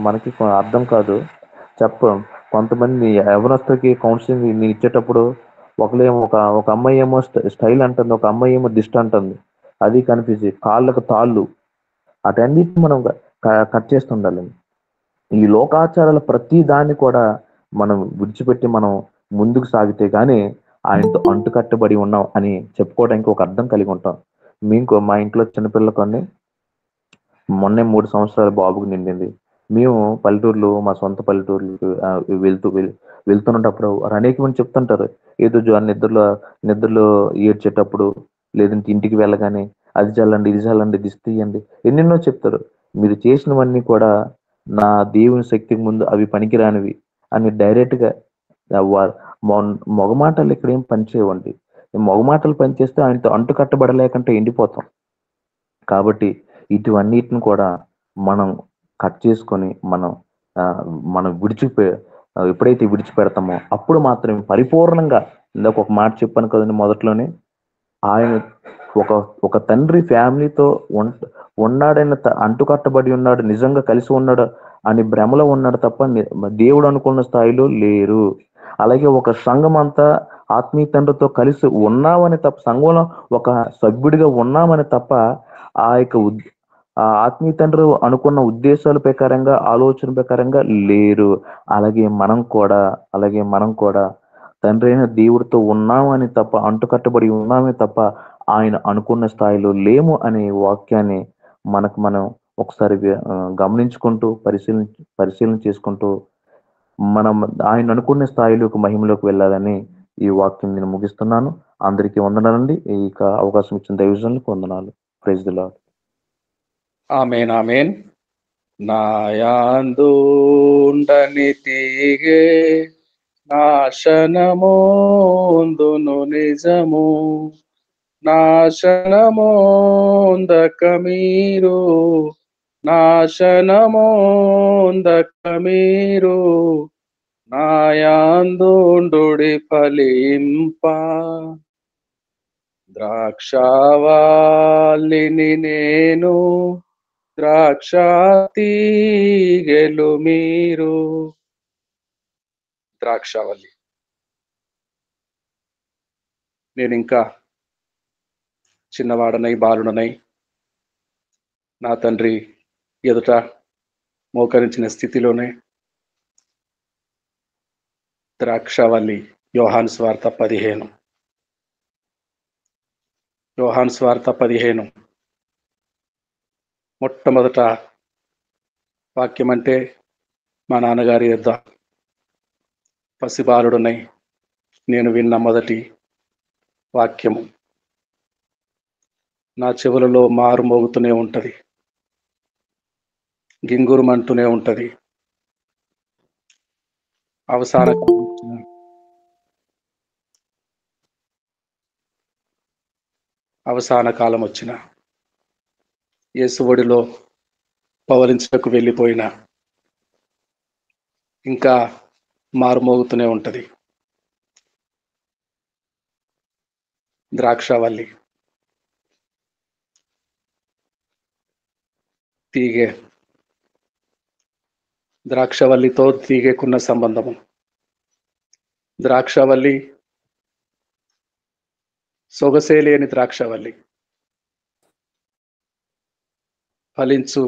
మనకి అర్థం కాదు. కొంతమంది యవ్వనస్తుకి కౌన్సిలింగ్ ఇచ్చేటప్పుడు ఒకలేమో ఒక అమ్మాయి ఏమో స్టైల్ అంటుంది, ఒక అమ్మాయి ఏమో దిష్టి అంటుంది. అది కనిపించి కాళ్ళకు తాళ్ళు అటన్నిటిని మనం కట్ చేస్తుండాలి. ఈ లోకాచారాల ప్రతి దాన్ని కూడా మనం విడిచిపెట్టి మనం ముందుకు సాగితే గానీ ఆయనతో అంటుకట్టబడి ఉన్నాం అని చెప్పుకోవడానికి ఒక అర్థం కలిగి ఉంటాం. మా ఇంట్లో చిన్నపిల్లలు కొన్ని మొన్నే 3 సంవత్సరాల బాబుకు నిండింది. మేము పల్లెటూరులో, మా సొంత పల్లెటూరులకు వెళ్తున్నప్పుడు అనేక మంది చెప్తుంటారు, ఏదో నిద్రలో ఏడ్చేటప్పుడు లేదంటే ఇంటికి వెళ్ళగానే అది చల్లండి, ఇది చల్లండి, దిష్టి తీయండి, ఎన్నెన్నో చెప్తారు. మీరు చేసినవన్నీ కూడా నా దేవుని శక్తికి ముందు అవి పనికిరానివి అని డైరెక్ట్ గా మగమాటలు ఇక్కడ ఏం పనిచేయవండి. మగమాటలు పనిచేస్తే ఆయనతో అంటు కట్టబడలేకంటే ఎండిపోతాం. కాబట్టి ఇటువన్నిటిని కూడా మనం కట్ చేసుకొని మనం ఎప్పుడైతే విడిచిపెడతామో అప్పుడు మాత్రమే పరిపూర్ణంగా, ఇందాక ఒక మాట చెప్పాను కదండి మొదట్లోనే, ఆయన ఒక ఒక తండ్రి ఫ్యామిలీతో ఉన్నాడని అంటుకట్టబడి ఉన్నాడు, నిజంగా కలిసి ఉన్నాడు అని భ్రమలో ఉన్నాడు తప్ప దేవుడు అనుకున్న స్థాయిలో లేరు. అలాగే ఒక సంఘం అంతా ఆత్మీయ తండ్రితో కలిసి ఉన్నామని తప్ప, సంఘంలో ఒక సభ్యుడిగా ఉన్నామని తప్ప ఆ యొక్క ఆ ఆత్మీయ తండ్రి అనుకున్న ఉద్దేశాల ప్రకారంగా, ఆలోచన ప్రకారంగా లేరు. అలాగే మనం కూడా తండ్రి అయిన దేవుడితో ఉన్నామని తప్ప, అంటుకట్టబడి ఉన్నామే తప్ప ఆయన అనుకున్న స్థాయిలో లేము అనే వాక్యాన్ని మనం ఒకసారి గమనించుకుంటూ పరిశీలన చేసుకుంటూ మనం ఆయన అనుకున్న స్థాయిలోకి, మహిమలోకి వెళ్ళాలని ఈ వాక్యం నేను ముగిస్తున్నాను. అందరికీ వందనాలండి. ఇక అవకాశం ఇచ్చిన దైవజనులకు వందనాలు. Praise the lord. Amen amen. నాయాందు ఉండని తీగే నాశనమోందును నిజము, నాశనమోందక మీరు నాయాందుండుడి ఫలింప. ద్రాక్షావల్లిని నేను, ద్రాక్ష తీగెలు మీరు. ద్రాక్షావల్లి. నేను ఇంకా చిన్నవాడనై బాలుడనై నా తండ్రి ఎదుట మోకరించిన స్థితిలోనే ద్రాక్షావల్లి. యోహాను సువార్త 15 మొట్టమొదట వాక్యం అంటే మా నాన్నగారి యొద్ద పసిబాలుడునై నేను విన్న మొదటి వాక్యము నా చెవులలో మారు మోగుతూనే ఉంటది, గింగురుమంటూనే ఉంటది. అవసాన కాలం వచ్చిన యేసు ఒడిలో పవలించుటకు వెళ్ళిపోయిన ఇంకా మారుమోగుతూనే ఉంటది. ద్రాక్షావల్లి తీగె. ద్రాక్షవల్లితో తీగెకున్న సంబంధము. ద్రాక్షవల్లి సొగసే లేని ద్రాక్షవల్లి, ఫలించు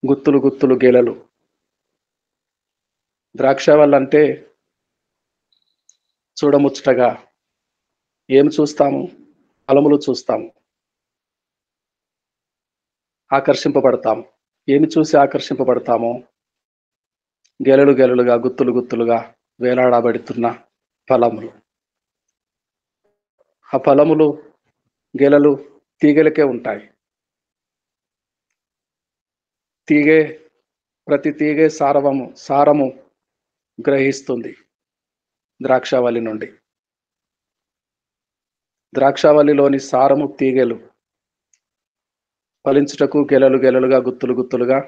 గుత్తులు గుత్తులు గెలలు. ద్రాక్షవల్లి అంటే చూడముచ్చటగా ఏం చూస్తాము? ఫలములు చూస్తాము, ఆకర్షింపబడతాము. ఏమి చూసి ఆకర్షింపబడతామో? గెలలు గెలలుగా, గుత్తులు గుత్తులుగా వేలాడబడుతున్న ఫలములు. ఆ ఫలములు, గెలలు తీగలకే ఉంటాయి. ప్రతి తీగే సారము గ్రహిస్తుంది ద్రాక్షావల్లి నుండి. ద్రాక్షావల్లిలోని సారము తీగలు ఫలించుటకు గెలలు గెలలుగా, గుత్తులు గుత్తులుగా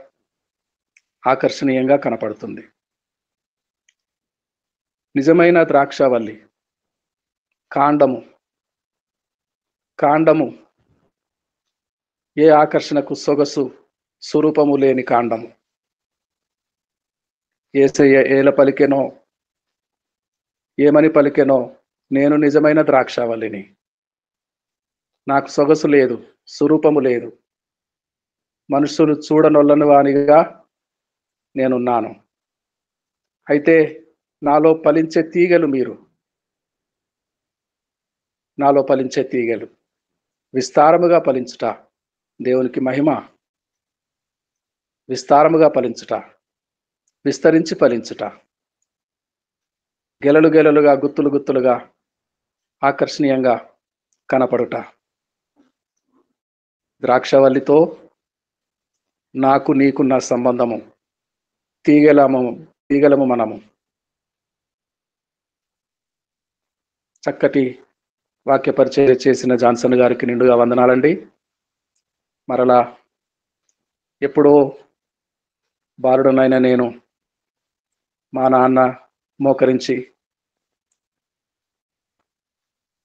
ఆకర్షణీయంగా కనపడుతుంది. నిజమైన ద్రాక్షావల్లి కాండము ఏ ఆకర్షణకు, సొగసు స్వరూపము లేని కాండము. యేసయ్య ఏమని పలికెనో, నేను నిజమైన ద్రాక్షావల్లిని, నాకు సొగసు లేదు, స్వరూపము లేదు, మనుషులు చూడనొల్లని వానిగా నేనున్నాను. అయితే నాలో ఫలించే తీగలు మీరు, నాలో ఫలించే తీగలు విస్తారముగా ఫలించుట, దేవునికి మహిమ. విస్తారముగా ఫలించుట, విస్తరించి ఫలించుట, గెలలు గెలలుగా, గుత్తులు గుత్తులుగా ఆకర్షణీయంగా కనపడుట. ద్రాక్షవల్లితో నాకు నీకున్న సంబంధము. తీగలము మనము. చక్కటి వాక్య పరిచయం చేసిన జాన్సన్ గారికి నిండుగా వందనాలండి. మరలా ఎప్పుడో బాలుడనైనా నేను మా నాన్న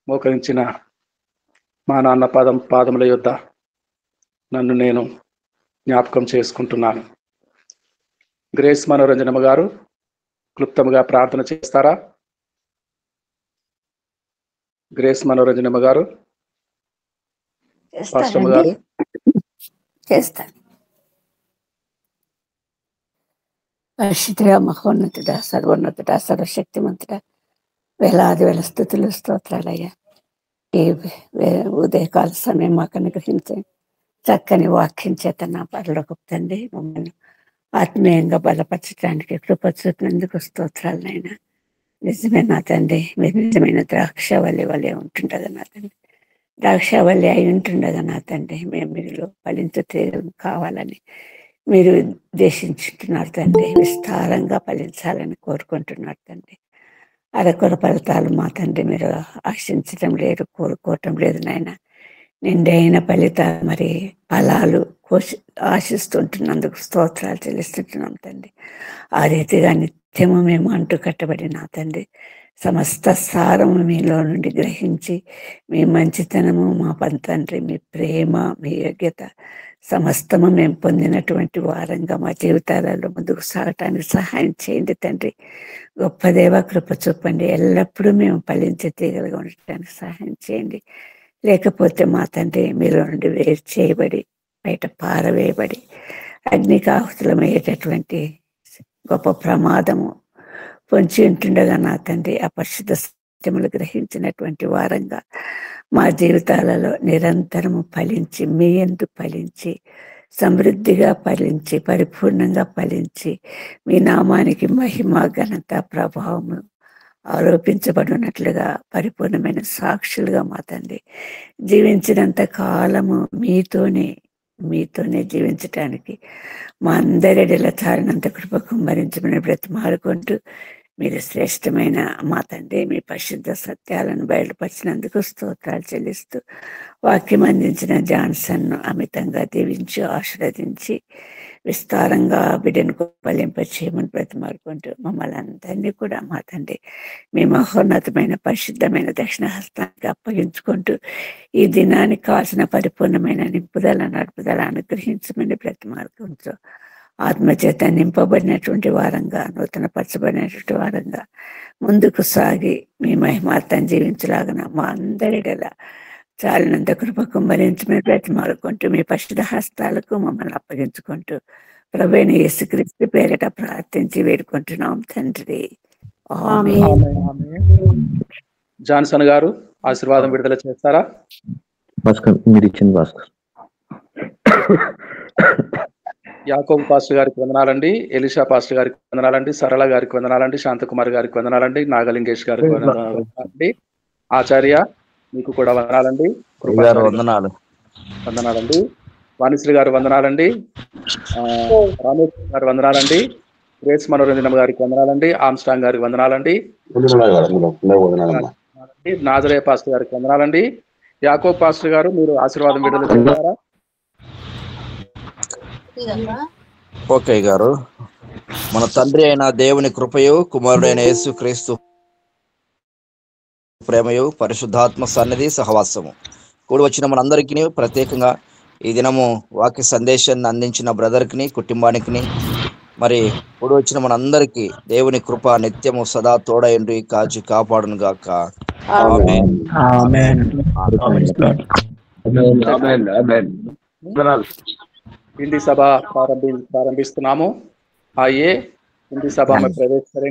మోకరించిన మా నాన్న పాదముల యొద్ద నన్ను నేను జ్ఞాపకం చేసుకుంటున్నాను. గ్రేస్ మనోరంజనమ్మ గారు క్లుప్తంగా ప్రార్థన చేస్తారా? గ్రేస్ మనోరంజనమ్మ గారు, పాస్టమ్మ గారు చేస్తాను. పరిశుద్ధుడా, మహోన్నతుడా, సర్వోన్నతుడా, సర్వశక్తిమంతుడా, వేలాది వేల స్థుతులు స్తోత్రాలయ్యా. ఈ ఉదయకాల సమయం మాకు అనుగ్రహించే చక్కని వాక్యం చేత నా పరలోకపు తండ్రి మమ్మల్ని ఆత్మీయంగా బలపరచడానికి కృప చూపినందుకు స్తోత్రాలనైనా. నిజమే నా తండ్రి, మీరు నిజమైన ద్రాక్షవల్లి వలె ఉంటుండగా నా తండ్రి, ద్రాక్షవల్లి అయి ఉంటుండగా నా తండ్రి, మేము మీరులో ఫలించే తీగలు కావాలని మీరు ఉద్దేశించుతున్నారు తండ్రి. విస్తారంగా ఫలించాలని కోరుకుంటున్నారు తండ్రి. అరకొర ఫలితాలు మా తండ్రి మీరు ఆశించడం లేదు, కోరుకోవటం లేదు నాయన. నిండైన ఫలితాలు మరి ఫలాలు ఆశిస్తుంటున్నందుకు స్తోత్రాలు చెల్లిస్తుంటున్నాం తండ్రి. ఆ రీతిగా నిత్యము మేము అంటు కట్టబడిన తండ్రి సమస్త సారము మీలో నుండి గ్రహించి మీ మంచితనము మా తండ్రి, మీ ప్రేమ, మీ యోగ్యత సమస్తము మేము పొందినటువంటి వారంగా మా జీవితాలలో ముందుకు సాగటానికి సహాయం చేయండి తండ్రి. గొప్ప దేవ కృప చూపండి. ఎల్లప్పుడూ మేము ఫలించే తీగలుగా ఉండటానికి సహాయం చేయండి. లేకపోతే మా తండ్రి మీలో నుండి వేరు చేయబడి బయట పారవేయబడి అగ్నికి ఆహుతులమయ్యేటటువంటి గొప్ప ప్రమాదము పొంచి ఉంటుండగా నా తండ్రి అపరిశుద్ధ సత్యములు గ్రహించినటువంటి వారంగా మా జీవితాలలో నిరంతరము ఫలించి మీ యందు ఫలించి సమృద్ధిగా ఫలించి పరిపూర్ణంగా ఫలించి మీ నామానికి మహిమ, ఘనత, ప్రభావము ఆరోపించబడినట్లుగా పరిపూర్ణమైన సాక్షులుగా మా తండ్రి జీవించినంత కాలము మీతోనే జీవించటానికి మా అందరిలా చాలినంత కృప కుమ్మరించమని బ్రతిమారుకుంటూ మీరు శ్రేష్టమైన మా తండ్రి మీ పరిశుద్ధ సత్యాలను బయలుపరిచినందుకు స్తోత్రాలు చెల్లిస్తూ వాక్యం అందించిన జాన్సన్ను అమితంగా దీవించి ఆశీర్వదించి విస్తారంగా బిడ్డను ఫలింపచేయమని బ్రతిమారుకుంటూ మమ్మల్ని అందరినీ కూడా మా తండ్రి మీ మహోన్నతమైన పరిశుద్ధమైన దక్షిణ హస్తానికి అప్పగించుకుంటూ ఈ దినానికి కావాల్సిన పరిపూర్ణమైన నింపుదల, నడుపుదల అనుగ్రహించమని బ్రతిమారుకుంటూ ఆత్మచేత నింపబడినటువంటి వారంగా, నూతన పరచబడినటువంటి వారంగా ముందుకు సాగి మీ మహిమార్థం జీవించలాగన మా అందరిలా చాలినంత కృప కుమ్మరించమని బ్రతిమారుకుంటూ మీ పరిశుద్ధ హస్తాలకు మమ్మల్ని అప్పగించుకుంటూ ప్రభువైన యేసుక్రీస్తు పేరిట ప్రార్థించి వేడుకుంటున్నాం తండ్రి. ఆమేన్. జాన్సన్ గారు ఆశీర్వాదం విడుదల చేస్తారా? భాస్కర్ మీరు ఇచ్చింది భాస్కర్. యాకోబు పాస్టర్ గారికి వందనాలండి, ఎలిషా పాస్టర్ గారికి వందనాలండి, సరళ గారికి వందనాలండి, శాంతకుమార్ గారికి వందనాలండి, నాగలింగేష్ గారికి వందనాలండి, ఆచార్య మీకు కూడా వందనాలండి, వందనాలండి, వాణిశ్రీ గారు వందనాలండి, రామేష్ గారు వందనాలండి, గ్రేస్ మనోరంజనమ్మ గారికి వందనాలండి, ఆమ్స్ట్రాంగ్ గారికి వందనాలండి, నాజరయ్య పాస్టర్ గారికి వందనాలండి. యాకోబ్ పాస్టర్ గారు మీరు ఆశీర్వాదం విడుదల చేస్తారా? ఓకే గారు. మన తండ్రి అయిన దేవుని కృపయు, కుమారుడైన యేసు క్రీస్తు ప్రేమయు, పరిశుద్ధాత్మ సన్నిధి సహవాసము కూడి వచ్చిన మనందరికీ, ప్రత్యేకంగా ఈ దినము వాక్య సందేశాన్ని అందించిన బ్రదర్కి, కుటుంబానికి, మరి కూడి వచ్చిన మనందరికీ దేవుని కృప నిత్యము సదా తోడైండి, కాచి కాపాడును గాక. హిందీ సభ ప్రారంభిస్తున్నాము. ఆइए हिंदी सभा में प्रवेश करेंगे।